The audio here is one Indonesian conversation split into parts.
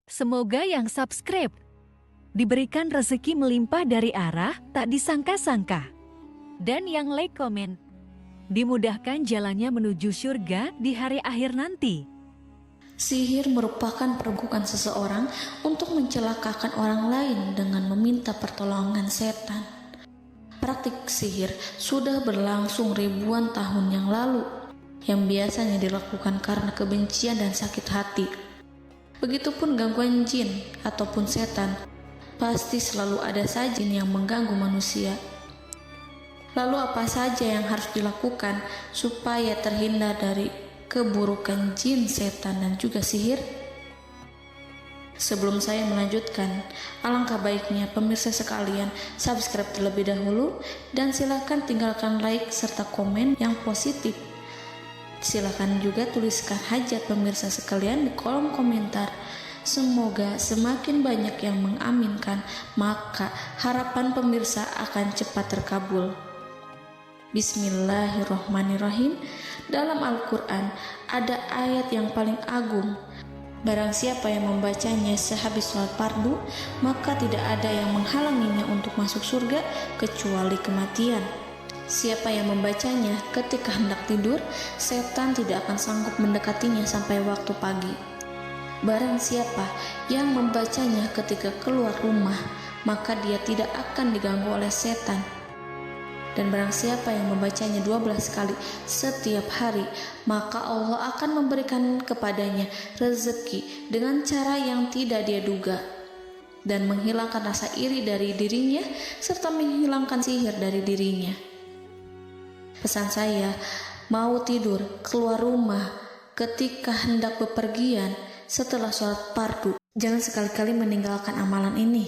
Semoga yang subscribe diberikan rezeki melimpah dari arah tak disangka-sangka. Dan yang like komen, dimudahkan jalannya menuju surga di hari akhir nanti. Sihir merupakan perbuatan seseorang untuk mencelakakan orang lain dengan meminta pertolongan setan. Praktik sihir sudah berlangsung ribuan tahun yang lalu, yang biasanya dilakukan karena kebencian dan sakit hati. Begitupun gangguan jin ataupun setan, pasti selalu ada saja jin yang mengganggu manusia. Lalu apa saja yang harus dilakukan supaya terhindar dari keburukan jin, setan, dan juga sihir? Sebelum saya melanjutkan, alangkah baiknya pemirsa sekalian subscribe terlebih dahulu dan silakan tinggalkan like serta komen yang positif. Silakan juga tuliskan hajat pemirsa sekalian di kolom komentar. Semoga semakin banyak yang mengaminkan, maka harapan pemirsa akan cepat terkabul. Bismillahirrohmanirrohim. Dalam Al-Quran ada ayat yang paling agung. Barang siapa yang membacanya sehabis sholat fardu, maka tidak ada yang menghalanginya untuk masuk surga kecuali kematian. Siapa yang membacanya ketika hendak tidur, setan tidak akan sanggup mendekatinya sampai waktu pagi. Barang siapa yang membacanya ketika keluar rumah, maka dia tidak akan diganggu oleh setan. Dan barang siapa yang membacanya 12 kali setiap hari, maka Allah akan memberikan kepadanya rezeki dengan cara yang tidak dia duga, dan menghilangkan rasa iri dari dirinya, serta menghilangkan sihir dari dirinya. Pesan saya, mau tidur, keluar rumah, ketika hendak bepergian, setelah sholat fardu, jangan sekali-kali meninggalkan amalan ini.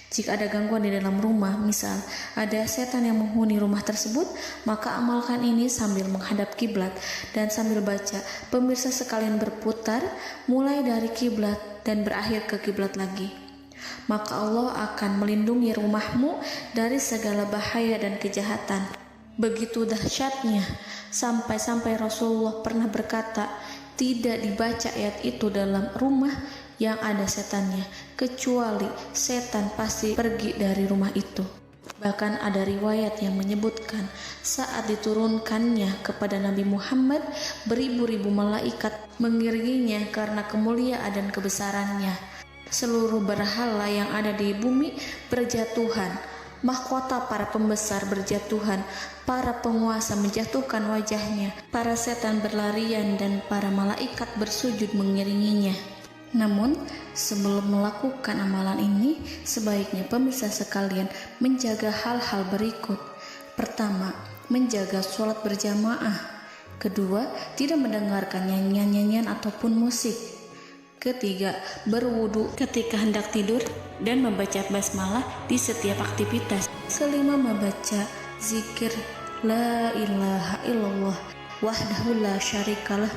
Jika ada gangguan di dalam rumah, misal ada setan yang menghuni rumah tersebut, maka amalkan ini sambil menghadap kiblat dan sambil baca. Pemirsa sekalian berputar mulai dari kiblat dan berakhir ke kiblat lagi. Maka Allah akan melindungi rumahmu dari segala bahaya dan kejahatan. Begitu dahsyatnya, sampai-sampai Rasulullah pernah berkata, tidak dibaca ayat itu dalam rumah yang ada setannya, kecuali setan pasti pergi dari rumah itu. Bahkan ada riwayat yang menyebutkan saat diturunkannya kepada Nabi Muhammad, beribu-ribu malaikat mengiringinya karena kemuliaan dan kebesarannya. Seluruh berhala yang ada di bumi berjatuhan, mahkota para pembesar berjatuhan, para penguasa menjatuhkan wajahnya, para setan berlarian, dan para malaikat bersujud mengiringinya. Namun, sebelum melakukan amalan ini, sebaiknya pemirsa sekalian menjaga hal-hal berikut. Pertama, menjaga sholat berjamaah. Kedua, tidak mendengarkan nyanyian-nyanyian ataupun musik. Ketiga, berwudu ketika hendak tidur dan membaca basmalah di setiap aktivitas. Kelima, membaca zikir la ilaha illallah wahdahu la syarikalah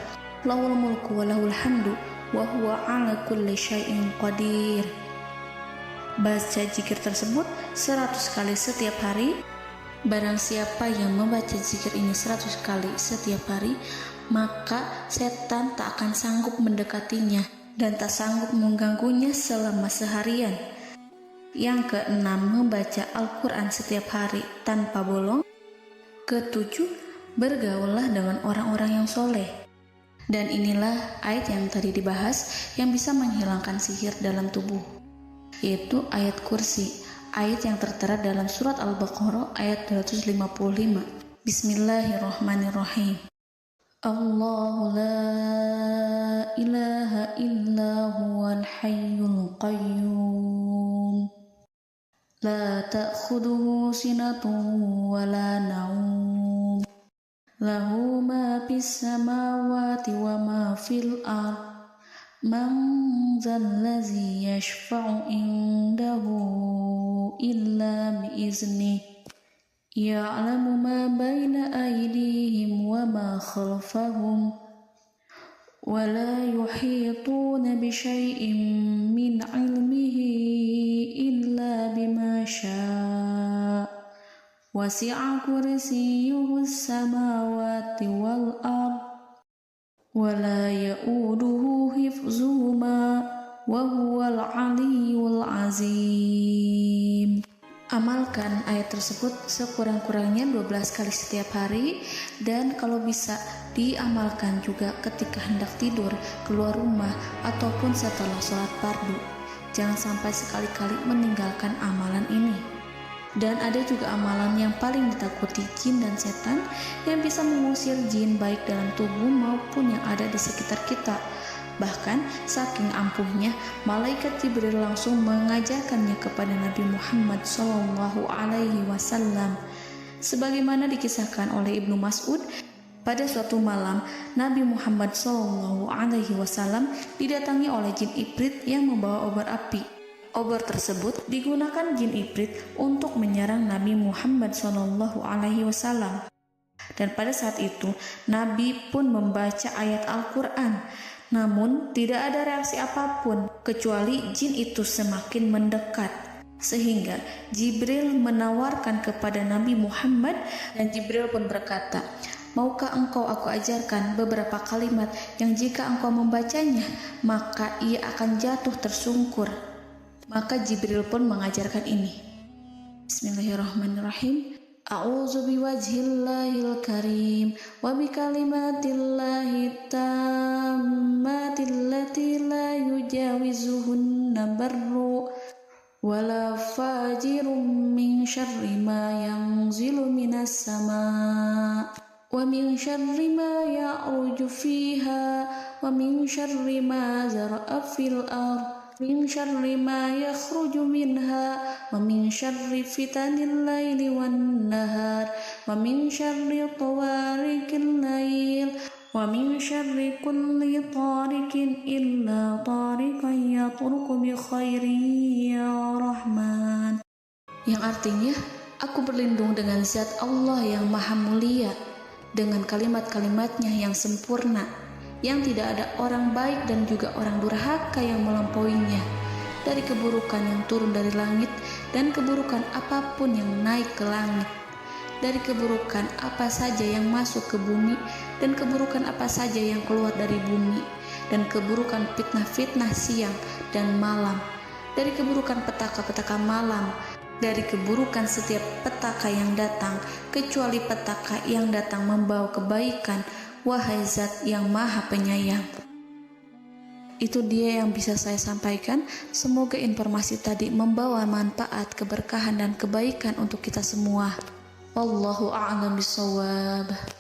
lahul mulku wa lahul hamdu wa huwa ala kulli syai'in qadir. Baca zikir tersebut 100 kali setiap hari. Barang siapa yang membaca zikir ini 100 kali setiap hari, maka setan tak akan sanggup mendekatinya dan tak sanggup mengganggunya selama seharian. Yang keenam, membaca Al-Quran setiap hari tanpa bolong. Ketujuh, bergaullah dengan orang-orang yang soleh. Dan inilah ayat yang tadi dibahas yang bisa menghilangkan sihir dalam tubuh, yaitu ayat kursi, ayat yang tertera dalam surat Al-Baqarah ayat 255. Bismillahirrahmanirrahim. Allahu la ilaha illa huwal hayyul qayyum la ta'khuduhu sinatun wa la naum lahu ma fis samawati wa ma fil ard man zallazi yashfa'u indahu illa biiznih ya'lamu ma baina aydihim wa ma khalfahum wa la yuhituna bi syai'in min 'ilmihi illa bima syaa' wasi'a kursiyyuhu as-samawati wal ard wa la ya'uduhu hifzuhuma wa huwal aliyyul azim. Amalkan ayat tersebut sekurang-kurangnya 12 kali setiap hari, dan kalau bisa diamalkan juga ketika hendak tidur, keluar rumah, ataupun setelah sholat fardu. Jangan sampai sekali-kali meninggalkan amalan ini. Dan ada juga amalan yang paling ditakuti jin dan setan, yang bisa mengusir jin baik dalam tubuh maupun yang ada di sekitar kita. Bahkan saking ampuhnya, malaikat Jibril langsung mengajarkannya kepada Nabi Muhammad SAW. Sebagaimana dikisahkan oleh Ibnu Mas'ud, pada suatu malam Nabi Muhammad SAW didatangi oleh jin Ifrit yang membawa obor api. Obor tersebut digunakan jin Ifrit untuk menyerang Nabi Muhammad SAW. Dan pada saat itu Nabi pun membaca ayat Al-Quran. Namun tidak ada reaksi apapun kecuali jin itu semakin mendekat, sehingga Jibril menawarkan kepada Nabi Muhammad, dan Jibril pun berkata, "Maukah engkau aku ajarkan beberapa kalimat yang jika engkau membacanya maka ia akan jatuh tersungkur?" Maka Jibril pun mengajarkan ini. Bismillahirrahmanirrahim. A'udzu biwajhillahil karim wa bikalimatillahi tammatil lati la yujawizuhunna barru wala fajirum min syarri ma yanzilu minas sama' wa min syarri ma ya'ruju fiha wa min syarri ma zara'a fil ardh min syarri ma yakhruju minha wa min syarri fitanil laili wan nahar wa min syarri tawarikil lail wa min syarri kulli tarikin illa tarikan yatruku bi khairin ya Rahman. Yang artinya, aku berlindung dengan zat Allah yang maha mulia, dengan kalimat-kalimatnya yang sempurna, yang tidak ada orang baik dan juga orang durhaka yang melampauinya, dari keburukan yang turun dari langit dan keburukan apapun yang naik ke langit, dari keburukan apa saja yang masuk ke bumi dan keburukan apa saja yang keluar dari bumi, dan keburukan fitnah-fitnah siang dan malam, dari keburukan petaka-petaka malam, dari keburukan setiap petaka yang datang, kecuali petaka yang datang membawa kebaikan, wahai zat yang maha penyayang. Itu dia yang bisa saya sampaikan. Semoga informasi tadi membawa manfaat, keberkahan dan kebaikan untuk kita semua. Wallahu a'lam bishawab.